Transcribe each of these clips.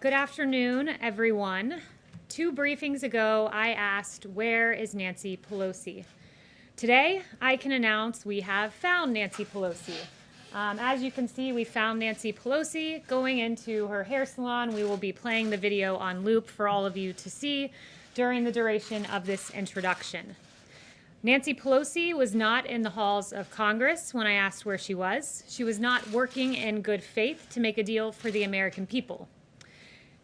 Good afternoon, everyone. 2 briefings ago, I asked, where is Nancy Pelosi? Today, I can announce we have found Nancy Pelosi. As you can see, we found Nancy Pelosi going into her hair salon. We will be playing the video on loop for all of you to see during the duration of this introduction. Nancy Pelosi was not in the halls of Congress when I asked where she was. She was not working in good faith to make a deal for the American people.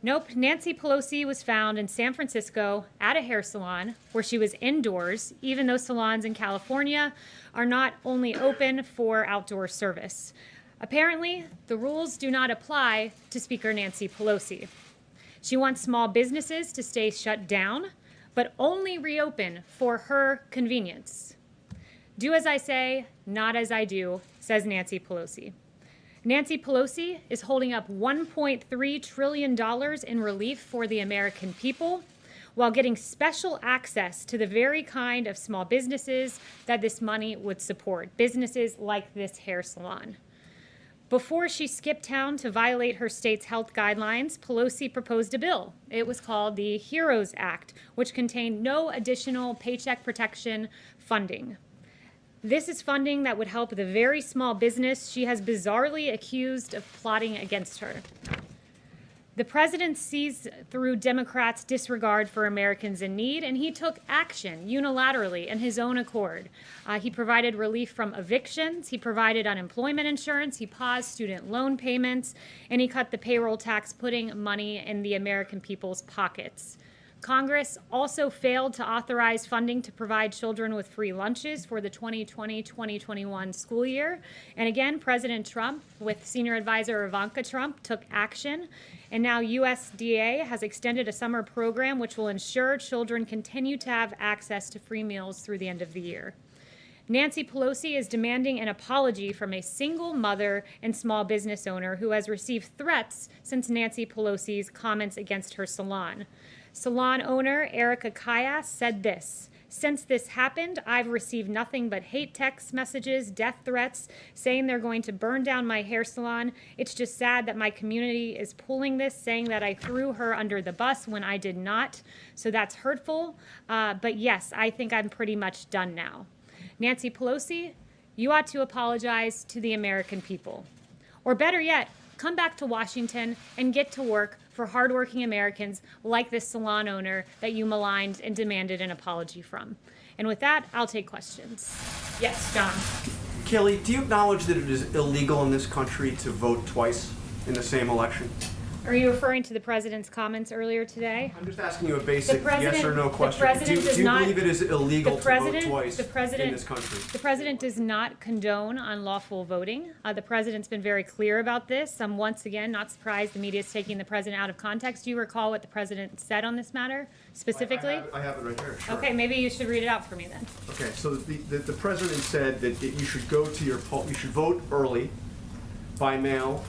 Nope, Nancy Pelosi was found in San Francisco at a hair salon where she was indoors, even though salons in California are not only open for outdoor service. Apparently, the rules do not apply to Speaker Nancy Pelosi. She wants small businesses to stay shut down, but only reopen for her convenience. Do as I say, not as I do, says Nancy Pelosi. Nancy Pelosi is holding up $1.3 trillion in relief for the American people while getting special access to the very kind of small businesses that this money would support, businesses like this hair salon. Before she skipped town to violate her state's health guidelines, Pelosi proposed a bill. It was called the HEROES Act, which contained no additional paycheck protection funding. This is funding that would help the very small business she has bizarrely accused of plotting against her. The president sees through Democrats' disregard for Americans in need, and he took action unilaterally in his own accord. He provided relief from evictions, he provided unemployment insurance, he paused student loan payments, and he cut the payroll tax, putting money in the American people's pockets. Congress also failed to authorize funding to provide children with free lunches for the 2020-2021 school year. And again, President Trump, with senior advisor Ivanka Trump, took action. And now USDA has extended a summer program which will ensure children continue to have access to free meals through the end of the year. Nancy Pelosi is demanding an apology from a single mother and small business owner who has received threats since Nancy Pelosi's comments against her salon. Salon owner Erica Kayleigh said this: "Since this happened, I've received nothing but hate text messages, death threats, saying they're going to burn down my hair salon. It's just sad that my community is pulling this, saying that I threw her under the bus when I did not. So that's hurtful. But yes, I think I'm pretty much done now." Nancy Pelosi, you ought to apologize to the American people. Or better yet, come back to Washington and get to work for hardworking Americans like this salon owner that you maligned and demanded an apology from. And with that, I'll take questions. Yes, John. Kayleigh, do you acknowledge that it is illegal in this country to vote twice in the same election? Are you referring to the president's comments earlier today? I'm just asking you a basic yes or no question. Do you believe it is illegal to vote twice in this country? The president does not condone unlawful voting. The president's been very clear about this. I'm once again not surprised the media is taking the president out of context. Do you recall what the president said on this matter specifically? I have it right here. Sure. Okay, maybe you should read it out for me then. Okay, so the president said that you should go to your poll. You should vote early, by mail,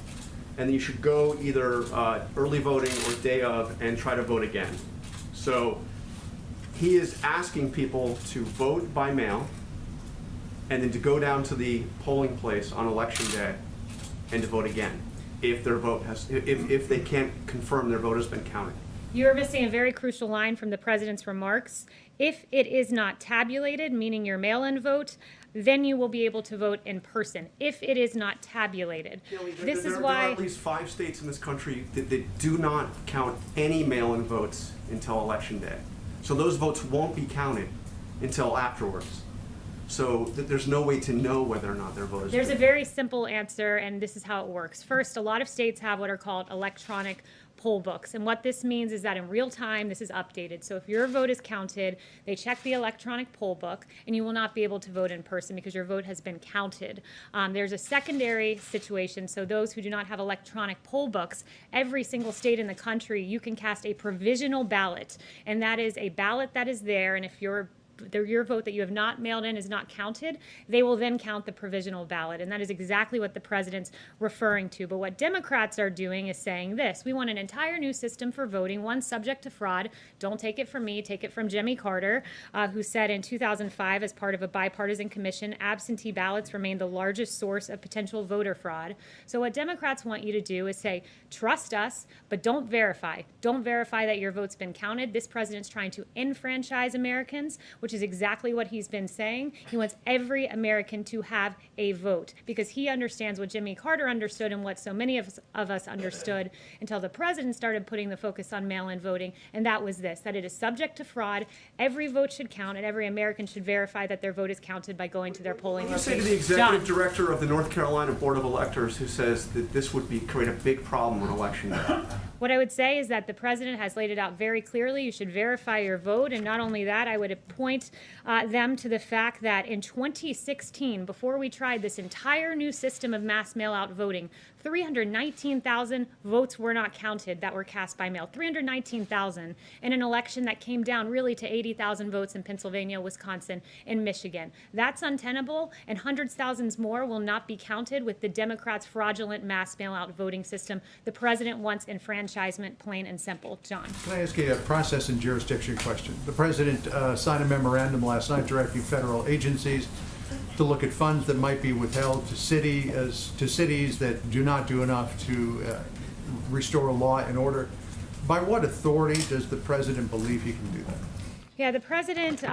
and then you should go either early voting or day of and try to vote again. So he is asking people to vote by mail and then to go down to the polling place on election day and to vote again if their vote has, if they can't confirm their vote has been counted. You're missing a very crucial line from the president's remarks. If it is not tabulated, meaning your mail-in vote, then you will be able to vote in person. If it is not tabulated. Kayleigh, there are at least 5 states in this country that do not count any mail-in votes until election day. So those votes won't be counted until afterwards. So there's no way to know whether or not their vote is. There's a very simple answer, and this is how it works. First, a lot of states have what are called electronic poll books. And what this means is that in real time, this is updated. So if your vote is counted, they check the electronic poll book, and you will not be able to vote in person because your vote has been counted. There's a secondary situation. So those who do not have electronic poll books, every single state in the country, you can cast a provisional ballot. And that is a ballot that is there. And if your your vote that you have not mailed in is not counted, they will then count the provisional ballot. And that is exactly what the president's referring to. But what Democrats are doing is saying this: we want an entire new system for voting, one subject to fraud. Don't take it from me, take it from Jimmy Carter, who said in 2005, as part of a bipartisan commission, absentee ballots remain the largest source of potential voter fraud. So what Democrats want you to do is say, trust us, but don't verify. Don't verify that your vote's been counted. This president's trying to enfranchise Americans, which is exactly what he's been saying. He wants every American to have a vote because he understands what Jimmy Carter understood and what so many of us understood until the president started putting the focus on mail-in voting, and that was this, that it is subject to fraud. Every vote should count, and every American should verify that their vote is counted by going to their polling location. What do you say to the executive director of the North Carolina Board of Electors who says that this would create a big problem on election day? What I would say is that the president has laid it out very clearly. You should verify your vote. And not only that, I would point them to the fact that in 2016, before we tried this entire new system of mass mail-out voting, 319,000 votes were not counted that were cast by mail. 319,000 in an election that came down really to 80,000 votes in Pennsylvania, Wisconsin, and Michigan. That's untenable, and hundreds of thousands more will not be counted with the Democrats' fraudulent mass mail-out voting system. The president wants enfranchisement, plain and simple. John. Can I ask you a process and jurisdiction question? The president signed a memorandum last night directing federal agencies to look at funds that might be withheld to cities that do not do enough to restore law and order. By what authority does the president believe he can do that? Yeah, the president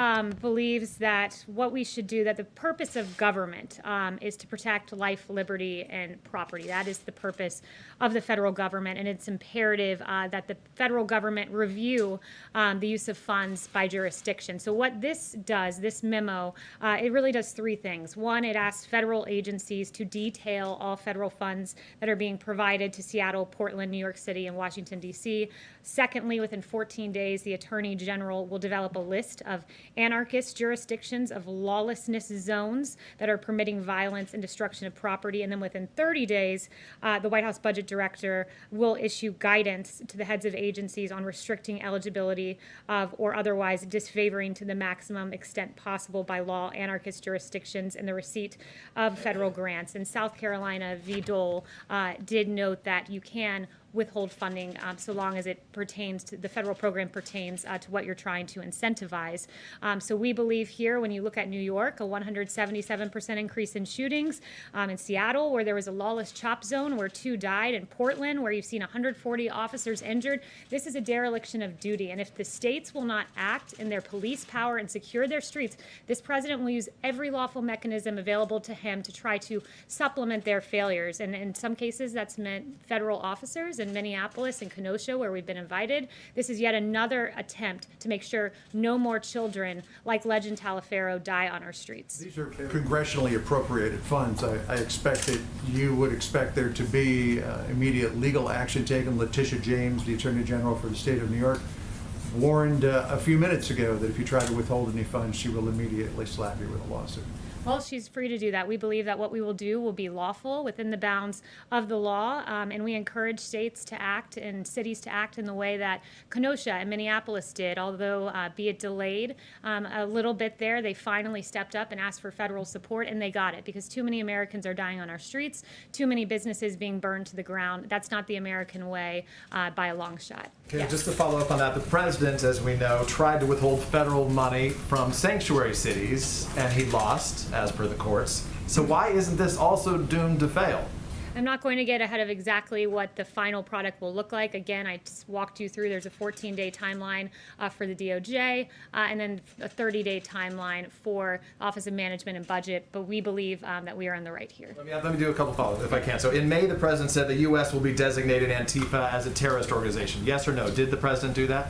believes that what we should do, that the purpose of government is to protect life, liberty, and property. That is the purpose of the federal government, and it's imperative that the federal government review the use of funds by jurisdiction. So what this does, this memo, it really does three things. One, it asks federal agencies to detail all federal funds that are being provided to Seattle, Portland, New York City, and Washington, D.C. Secondly, within 14 days, the Attorney General will develop a list of anarchist jurisdictions of lawlessness zones that are permitting violence and destruction of property. And then within 30 days, the White House Budget Director will issue guidance to the heads of agencies on restricting eligibility of or otherwise disfavoring to the maximum extent possible by law anarchist jurisdictions in the receipt of federal grants. And South Carolina v. Dole did note that you can withhold funding so long as it pertains to the federal program pertains to what you're trying to incentivize. So we believe here, when you look at New York, a 177% increase in shootings, in Seattle, where there was a lawless chop zone where 2 died, in Portland, where you've seen 140 officers injured. This is a dereliction of duty. And if the states will not act in their police power and secure their streets, this president will use every lawful mechanism available to him to try to supplement their failures. And in some cases, that's meant federal officers in Minneapolis and Kenosha, where we've been invited. This is yet another attempt to make sure no more children like Legend Taliaferro die on our streets. These are congressionally appropriated funds. I expect that you would expect there to be immediate legal action taken. Letitia James, the Attorney General for the state of New York, warned a few minutes ago that if you try to withhold any funds, she will immediately slap you with a lawsuit. Well, she's free to do that. We believe that what we will do will be lawful within the bounds of the law, and we encourage states to act and cities to act in the way that Kenosha and Minneapolis did, although be it delayed a little bit there, they finally stepped up and asked for federal support, and they got it because too many Americans are dying on our streets, too many businesses being burned to the ground. That's not the American way by a long shot. Okay, Yes. just to follow up on that, the president, as we know, tried to withhold federal money from sanctuary cities, and he lost, as per the courts. So why isn't this also doomed to fail? I'm not going to get ahead of exactly what the final product will look like. Again, I just walked you through, there's a 14-day timeline for the DOJ, and then a 30-day timeline for Office of Management and Budget, but we believe that we are on the right here. Let me do a couple follow-ups if I can. So in May, the president said the U.S. will be designated Antifa as a terrorist organization. Yes or no? Did the president do that?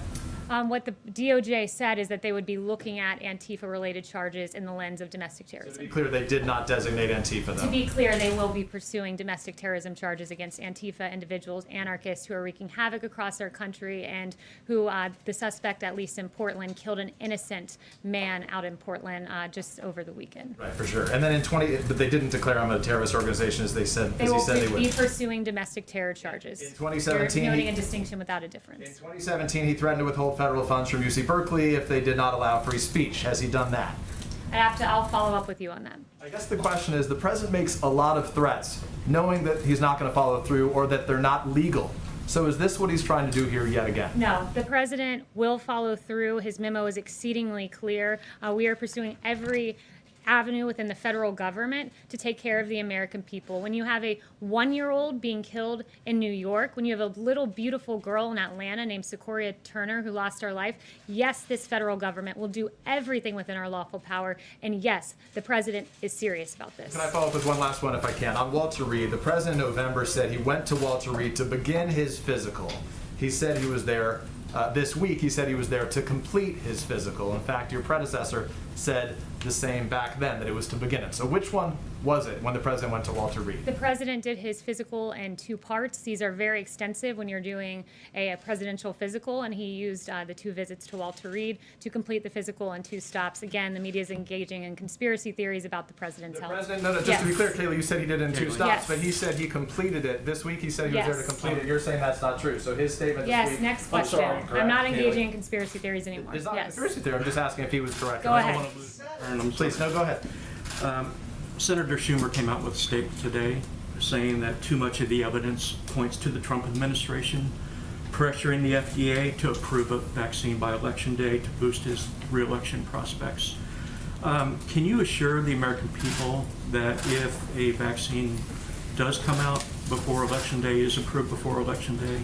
What the DOJ said is that they would be looking at Antifa-related charges in the lens of domestic So to terrorism. be clear, they did not designate Antifa, though. To be clear, they will be pursuing domestic terrorism charges against Antifa individuals, anarchists who are wreaking havoc across our country and who, the suspect, at least in Portland, killed an innocent man out in Portland just over the weekend. Right, for sure. And then but they didn't declare them a terrorist organization as they said, They as he will said they would. be pursuing domestic terror charges. In 2017, You're noting a distinction without a In difference. 2017, he threatened to withhold federal funds from UC Berkeley if they did not allow free speech. Has he done that? I'll follow up with you on that. I guess the question is, the president makes a lot of threats, knowing that he's not going to follow through or that they're not legal. So is this what he's trying to do here yet again? No, the president will follow through. His memo is exceedingly clear. We are pursuing every avenue within the federal government to take care of the American people. When you have a 1-year-old being killed in New York, when you have a little beautiful girl in Atlanta named Sequoia Turner who lost her life, yes, this federal government will do everything within our lawful power. And yes, the president is serious about this. Can I follow up with one last one if I can? On Walter Reed, the president in November said he went to Walter Reed to begin his physical. He said he was there this week. He said he was there to complete his physical. In fact, your predecessor said the same back then, that it was to begin it. So which one was it when the president went to Walter Reed? The president did his physical in 2 parts. These are very extensive when you're doing a presidential physical, and he used the 2 visits to Walter Reed to complete the physical in 2 stops. Again, the media is engaging in conspiracy theories about the president's health. No, just to be clear, Kayleigh, you said he did it in 2 stops, Yes. but he said he completed it. This week he said he was there to Yes. complete it. You're saying that's not true. So his statement this Yes, week... next I'm question. sorry, correct, I'm not Kayleigh? engaging in conspiracy theories anymore. It's not a Yes. conspiracy theory. I'm just asking if he was correct. Go I don't ahead. want to lose... Please, no, go ahead. Senator Schumer came out with a statement today saying that too much of the evidence points to the Trump administration pressuring the FDA to approve a vaccine by Election Day to boost his re-election prospects. Can you assure the American people that if a vaccine does come out before Election Day, is approved before Election Day,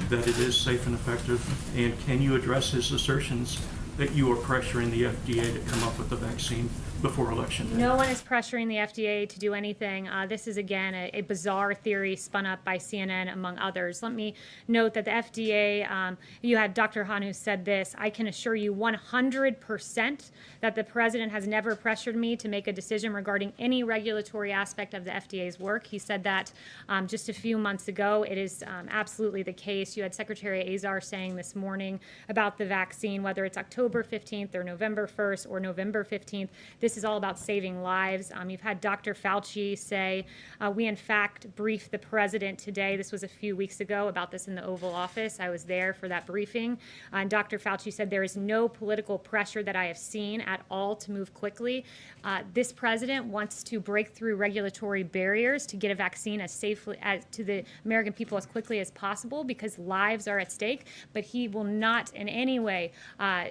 that it is safe and effective? And can you address his assertions that you are pressuring the FDA to come up with a vaccine before Election Day? No one is pressuring the FDA to do anything. This is, again, a bizarre theory spun up by CNN, among others. Let me note that the FDA, you had Dr. Hahn who said this: I can assure you 100% that the president has never pressured me to make a decision regarding any regulatory aspect of the FDA's work. He said that just a few months ago. It is absolutely the case. You had Secretary Azar saying this morning about the vaccine, whether it's October 15th or November 1st or November 15th, this is all about saving lives. You've had Dr. Fauci say, we in fact briefed the president today. This was a few weeks ago about this in the Oval Office. I was there for that briefing. And Dr. Fauci said there is no political pressure that I have seen at all to move quickly. This president wants to break through regulatory barriers to get a vaccine as safely to the American people as quickly as possible because lives are at stake, but he will not in any way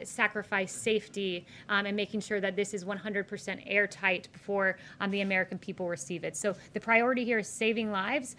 sacrifice safety and making sure that this is 100% airtight before the American people receive it. So the priority here is saving lives,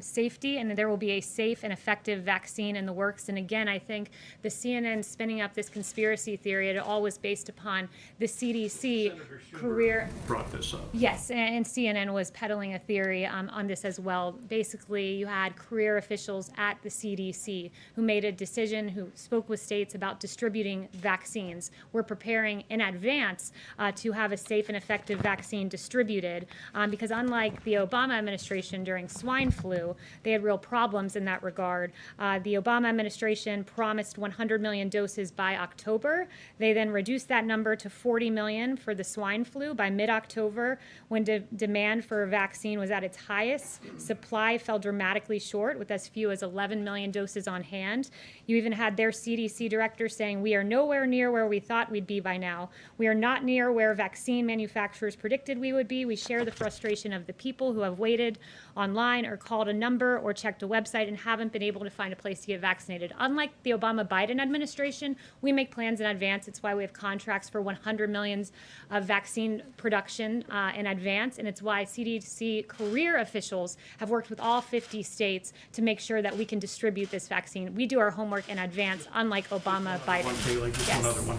safety, and there will be a safe and effective vaccine in the works. And again, I think the CNN spinning up this conspiracy theory, it all was based upon the CDC career. Brought this up. Yes, and CNN was peddling a theory on this as well. Basically, you had career officials at the CDC who made a decision, who spoke with states about distributing vaccines. We're preparing in advance to have a safe and effective vaccine distributed because unlike the Obama administration during swine flu, they had real problems in that regard. The Obama administration promised 100 million doses by October. They then reduced that number to 40 million for the swine flu by mid-October when demand for a vaccine was at its highest. Supply fell dramatically short with as few as 11 million doses on hand. You even had their CDC director saying, we are nowhere near where we thought we'd be by now. We are not near where vaccine manufacturers predicted we would be. We share the frustration of the people who have waited online or called a number or checked a website and haven't been able to find a place to get vaccinated. Unlike the Obama-Biden administration, we make plans in advance. It's why we have contracts for 100 million of vaccine production in advance, and it's why CDC career officials have worked with all 50 states to make sure that we can distribute this vaccine. We do our homework in advance, unlike Obama, Biden. One, Kayleigh, just Yes. another one.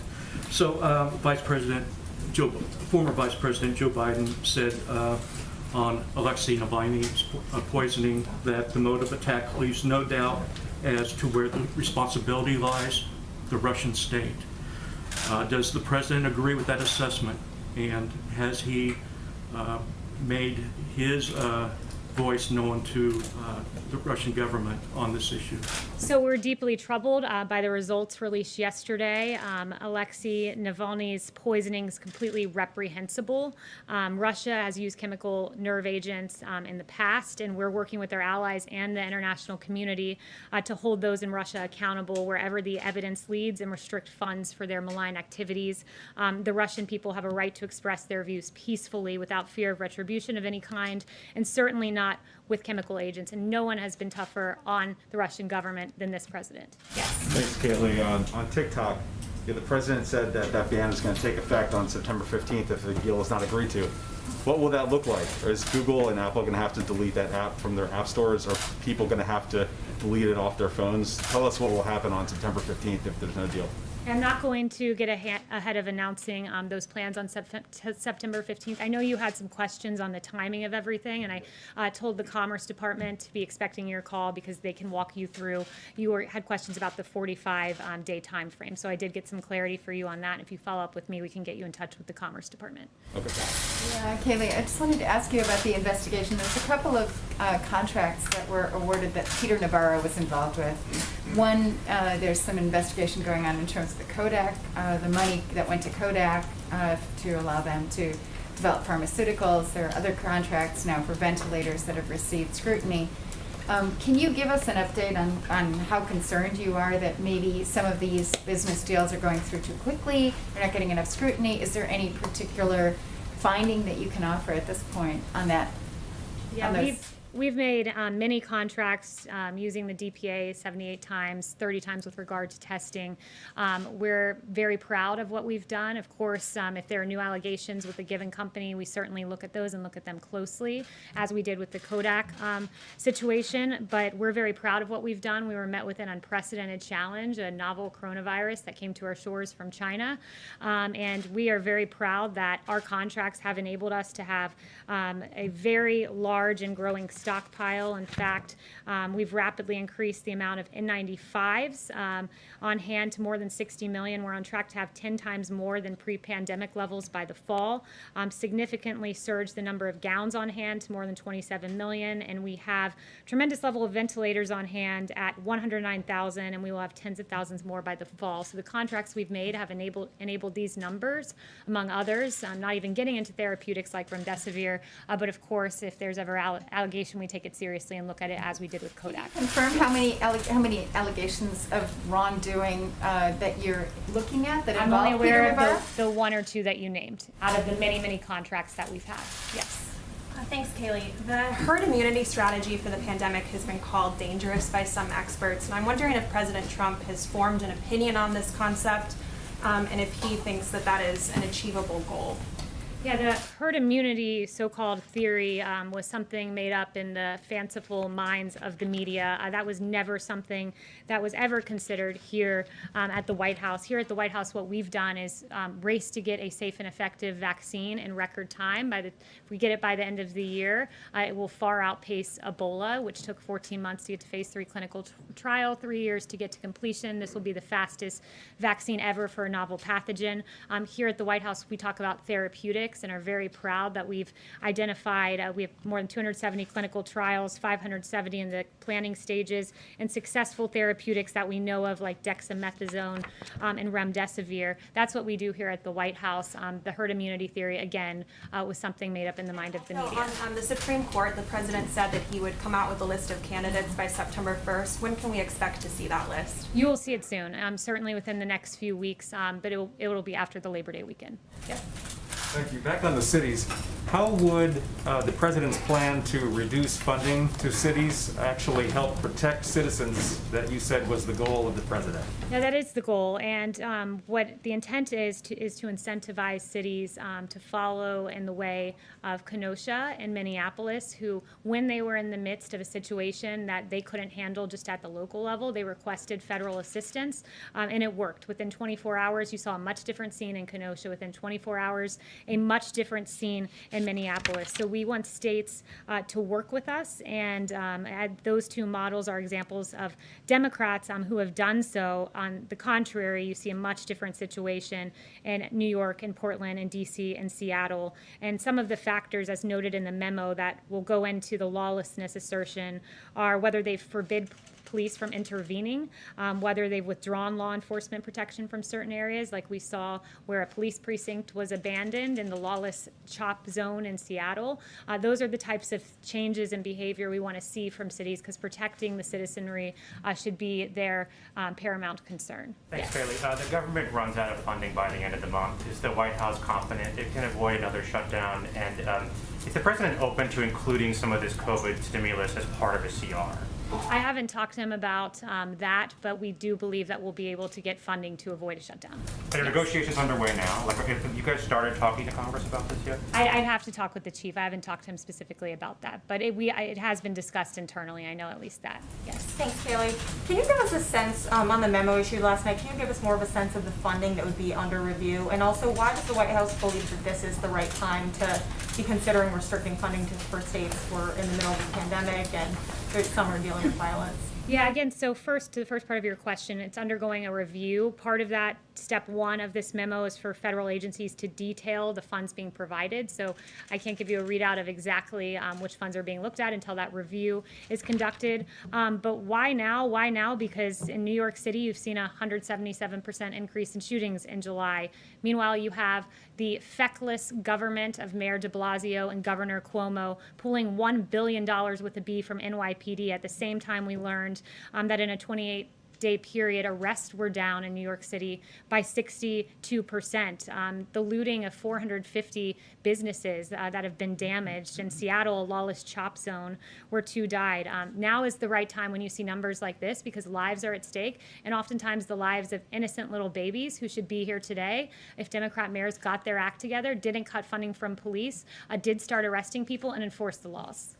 So, former Vice President Joe Biden said on Alexei Navalny's poisoning that the mode of attack leaves no doubt as to where the responsibility lies, the Russian state. Does the president agree with that assessment? And has he made his voice known to the Russian government on this issue? So we're deeply troubled by the results released yesterday. Alexei Navalny's poisoning is completely reprehensible. Russia has used chemical nerve agents in the past, and we're working with our allies and the international community to hold those in Russia accountable wherever the evidence leads and restrict funds for their malign activities. The Russian people have a right to express their views peacefully without fear of retribution of any kind, and certainly not with chemical agents. And no one has been tougher on the Russian government than this president. Yes. Thanks, Kayleigh. On TikTok, the president said that that ban is going to take effect on September 15th if the deal is not agreed to. What will that look like? Is Google and Apple going to have to delete that app from their app stores? Are people going to have to delete it off their phones? Tell us what will happen on September 15th if there's no deal. I'm not going to get ahead of announcing those plans on September 15th. I know you had some questions on the timing of everything, and I told the Commerce Department to be expecting your call because they can walk you through. Had questions about the 45-day time frame, so I did get some clarity for you on that. And if you follow up with me, we can get you in touch with the Commerce Department. Okay. Yeah, Kayleigh, I just wanted to ask you about the investigation. There's a couple of contracts that were awarded that Peter Navarro was involved with. One, there's some investigation going on in terms of the Kodak, the money that went to Kodak to allow them to develop pharmaceuticals. There are other contracts now for ventilators that have received scrutiny. Can you give us an update on how concerned you are that maybe some of these business deals are going through too quickly, they're not getting enough scrutiny? Is there any particular finding that you can offer at this point on that? Yeah, we've made many contracts using the DPA 78 times, 30 times with regard to testing. We're very proud of what we've done. Of course, if there are new allegations with a given company, we certainly look at those and look at them closely, as we did with the Kodak situation. But we're very proud of what we've done. We were met with an unprecedented challenge, a novel coronavirus that came to our shores from China. And we are very proud that our contracts have enabled us to have a very large and growing stockpile. In fact, we've rapidly increased the amount of N95s on hand to more than 60 million. We're on track to have 10 times more than pre-pandemic levels by the fall. Significantly surged the number of gowns on hand to more than 27 million, and we have tremendous level of ventilators on hand at 109,000, and we will have tens of thousands more by the fall. So the contracts we've made have enabled these numbers, among others. I'm not even getting into therapeutics like remdesivir, but of course, if there's ever allegation, we take it seriously and look at it as we did with Kodak. Confirm how many allegations of wrongdoing that you're looking at that I'm only involve Peter aware of Navarro? the one or two that you named out of the many, many contracts that we've had. Yes. Thanks, Kayleigh. The herd immunity strategy for the pandemic has been called dangerous by some experts, and I'm wondering if President Trump has formed an opinion on this concept and if he thinks that that is an achievable goal. Yeah, the herd immunity so-called theory was something made up in the fanciful minds of the media. That was never something that was ever considered here at the White House. Here at the White House, what we've done is race to get a safe and effective vaccine in record time. If we get it by the end of the year, it will far outpace Ebola, which took 14 months to get to phase 3 clinical trial, 3 years to get to completion. This will be the fastest vaccine ever for a novel pathogen. Here at the White House, we talk about therapeutics and are very proud that we've identified, we have more than 270 clinical trials, 570 in the planning stages, and successful therapeutics that we know of like dexamethasone and remdesivir. That's what we do here at the White House. The herd immunity theory, again, was something made up in the mind of the media. On the Supreme Court, the president said that he would come out with a list of candidates by September 1st. When can we expect to see that list? You will see it soon, certainly within the next few weeks, but it will be after the Labor Day weekend. Yep. Thank you. Back on the cities, how would the president's plan to reduce funding to cities actually help protect citizens that you said was the goal of the president? Yeah, that is the goal, and what the intent is to incentivize cities to follow in the way of Kenosha and Minneapolis, who, when they were in the midst of a situation that they couldn't handle just at the local level, they requested federal assistance, and it worked. Within 24 hours, you saw a much different scene in Kenosha. Within 24 hours, a much different scene in Minneapolis. So we want states to work with us, and those two models are examples of Democrats who have done so. On the contrary, you see a much different situation in New York and Portland and DC and Seattle. And some of the factors, as noted in the memo, that will go into the lawlessness assertion are whether they forbid police from intervening, whether they've withdrawn law enforcement protection from certain areas, like we saw where a police precinct was abandoned in the lawless CHOP zone in Seattle. Those are the types of changes in behavior we want to see from cities, because protecting the citizenry should be their paramount concern. Thanks, Kayleigh. The government runs out of funding by the end of the month. Is the White House confident it can avoid another shutdown? And is the president open to including some of this COVID stimulus as part of a CR? I haven't talked to him about that, but we do believe that we'll be able to get funding to avoid a shutdown. Are negotiations underway now? Like, have you guys started talking to Congress about this yet? I'd have to talk with the chief. I haven't talked to him specifically about that, but it has been discussed internally. I know at least that, yes. Thanks, Kayleigh. Can you give us a sense, on the memo issued last night, can you give us more of a sense of the funding that would be under review? And also, why does the White House believe that this is the right time to be considering restricting funding for states? We're in the middle of a pandemic, and some are dealing with violence. Yeah, again, so first, to the first part of your question, it's undergoing a review. Part of that, step one of this memo, is for federal agencies to detail the funds being provided. So I can't give you a readout of exactly which funds are being looked at until that review is conducted. But why now? Why now? Because in New York City, you've seen a 177% increase in shootings in July. Meanwhile, you have the feckless government of Mayor de Blasio and Governor Cuomo pulling $1 billion with a B from NYPD at the same time we learned that in a 28-day period, arrests were down in New York City by 62%. The looting of 450 businesses that have been damaged. In Seattle, a lawless CHOP zone where 2 died. Now is the right time when you see numbers like this, because lives are at stake, and oftentimes the lives of innocent little babies who should be here today. If Democrat mayors got their act together, didn't cut funding from police, did start arresting people and enforce the laws.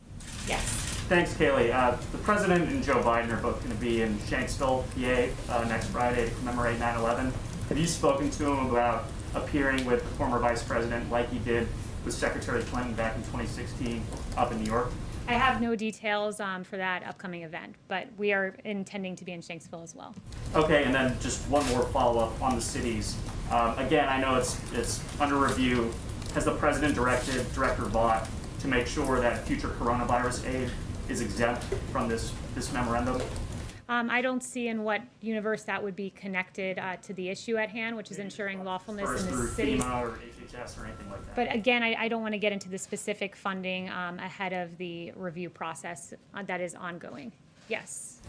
Yes. Thanks, Kayleigh. The President and Joe Biden are both going to be in Shanksville, PA, next Friday to commemorate 9/11. Have you spoken to him about appearing with the former Vice President like you did with Secretary Clinton back in 2016 up in New York? I have no details for that upcoming event, but we are intending to be in Shanksville as well. Okay, and then just one more follow-up on the cities. Again, I know it's under review. Has the President directed Director Vaught to make sure that future coronavirus aid is exempt from this memorandum? I don't see in what universe that would be connected to the issue at hand, which is ensuring lawfulness in the city. FEMA or HHS or anything like that. But again, I don't want to get into the specific funding ahead of the review process that is ongoing. Yes.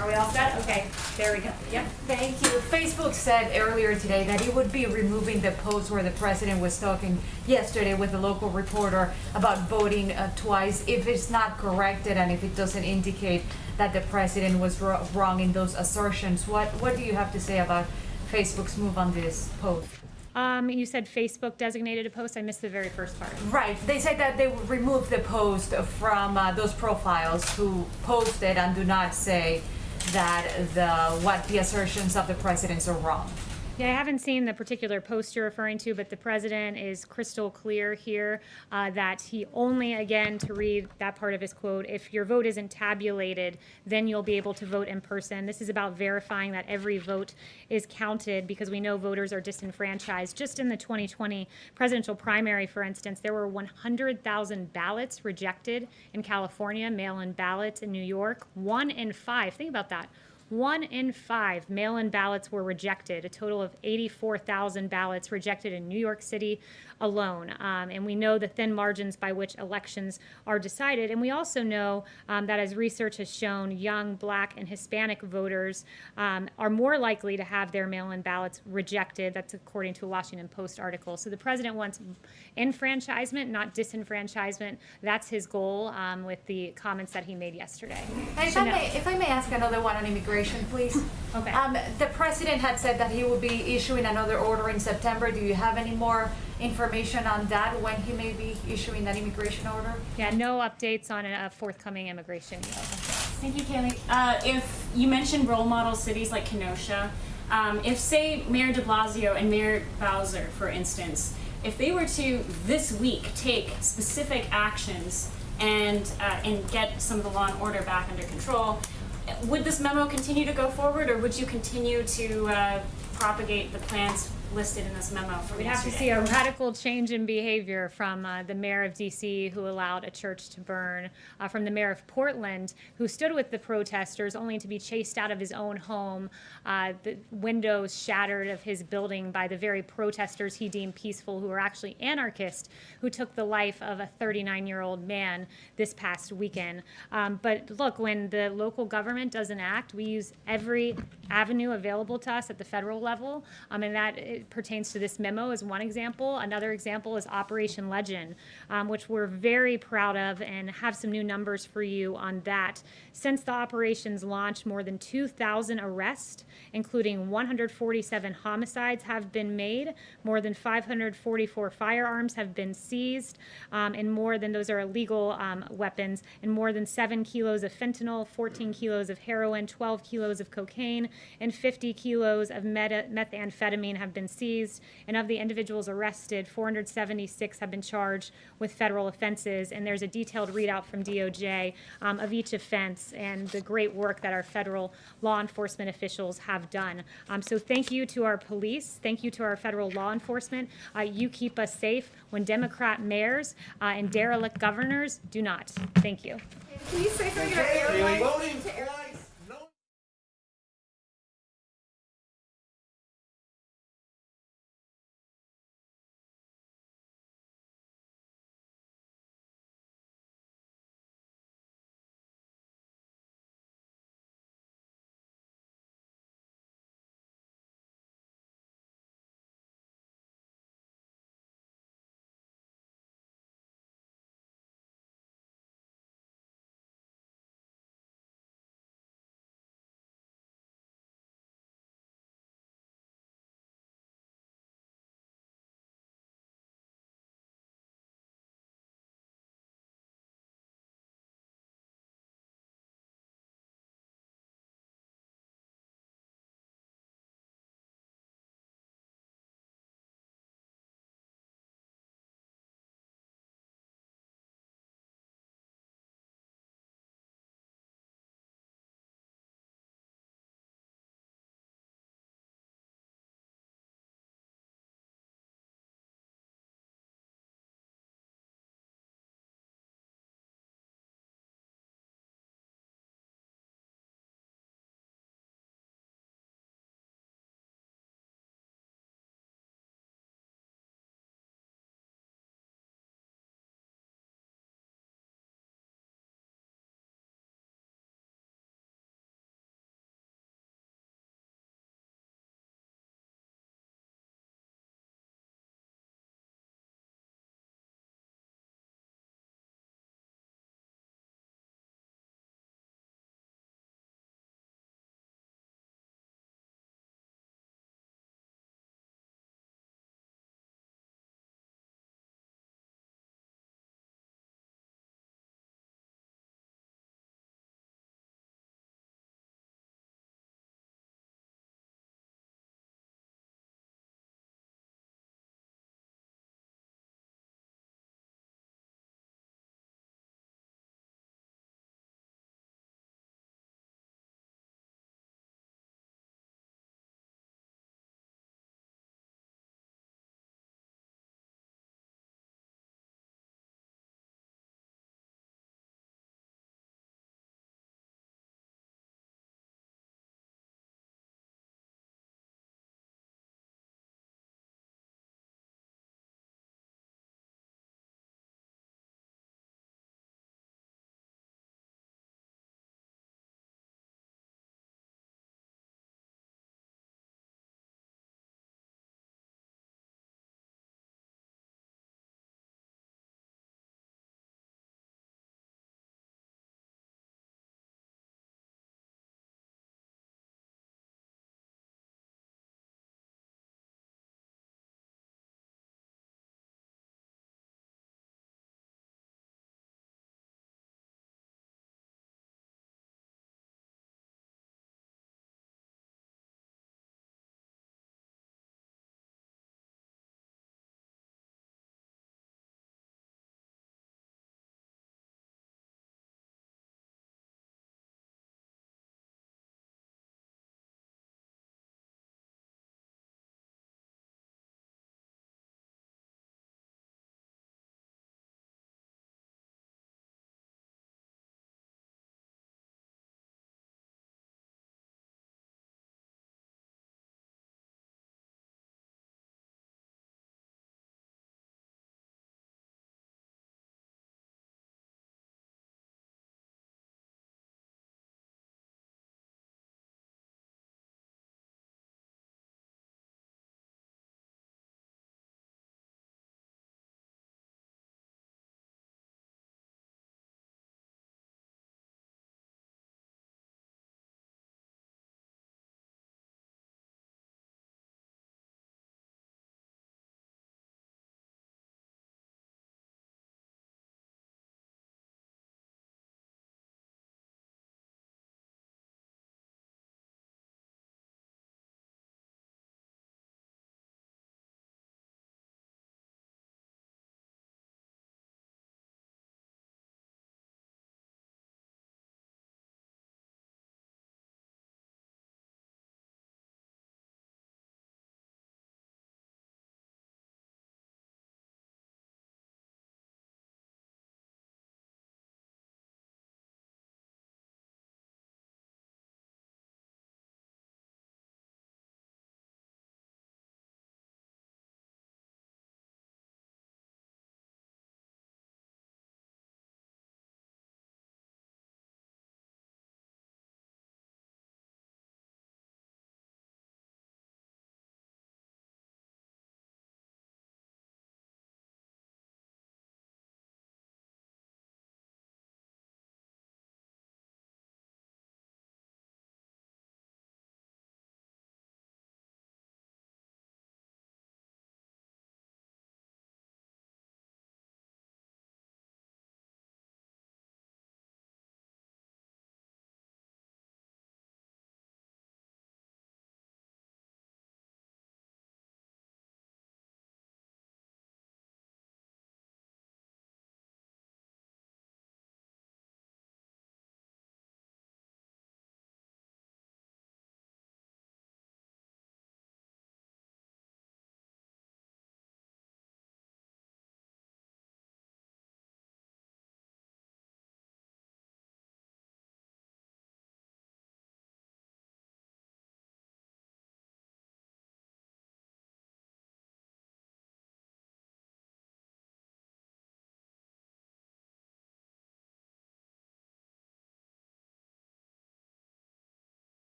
Are we all set? Okay, there we go. Yep. Thank you. Facebook said earlier today that it would be removing the post where the president was talking yesterday with a local reporter about voting twice if it's not corrected and if it doesn't indicate that the president was wrong in those assertions. What do you have to say about Facebook's move on this post? You said Facebook designated a post. I missed the very first part. Right. They said that they would remove the post from those profiles who posted and do not say that the assertions of the presidents are wrong. Yeah, I haven't seen the particular post you're referring to, but the president is crystal clear here that he only, again, to read that part of his quote, if your vote isn't tabulated, then you'll be able to vote in person. This is about verifying that every vote is counted, because we know voters are disenfranchised. Just in the 2020 presidential primary, for instance, there were 100,000 ballots rejected in California, mail-in ballots in New York. 1 in 5, think about that. 1 in 5 mail-in ballots were rejected, a total of 84,000 ballots rejected in New York City alone. And we know the thin margins by which elections are decided. And we also know that, as research has shown, young Black and Hispanic voters are more likely to have their mail-in ballots rejected. That's according to a Washington Post article. So the president wants enfranchisement, not disenfranchisement. That's his goal with the comments that he made yesterday. If I may ask another one on immigration, please. Okay. The president had said that he would be issuing another order in September. Do you have any more information on that, when he may be issuing that immigration order? Yeah, no updates on a forthcoming immigration. Thank you, Kayleigh. If you mentioned role model cities like Kenosha, if, say, Mayor de Blasio and Mayor Bowser, for instance, if they were to this week take specific actions and get some of the law and order back under control, would this memo continue to go forward, or would you continue to propagate the plans listed in this memo from We'd have to yesterday? see a radical change in behavior from the mayor of DC, who allowed a church to burn, from the mayor of Portland, who stood with the protesters only to be chased out of his own home, the windows shattered of his building by the very protesters he deemed peaceful, who were actually anarchists, who took the life of a 39-year-old man this past weekend. But look, when the local government doesn't act, we use every avenue available to us at the federal level, and that it pertains to this memo as one example. Another example is Operation Legend, which we're very proud of and have some new numbers for you on that. Since the operation's launch, more than 2,000 arrests, including 147 homicides, have been made. More than 544 firearms have been seized, and more than those are illegal weapons, and more than 7 kilos of fentanyl, 14 kilos of heroin, 12 kilos of cocaine, and 50 kilos of methamphetamine have been seized. And of the individuals arrested, 476 have been charged with federal offenses. And there's a detailed readout from DOJ of each offense and the great work that our federal law enforcement officials have done. So thank you to our police. Thank you to our federal law enforcement. You keep us safe when Democrat mayors and derelict governors do not. Thank you. Can you say something about airlines?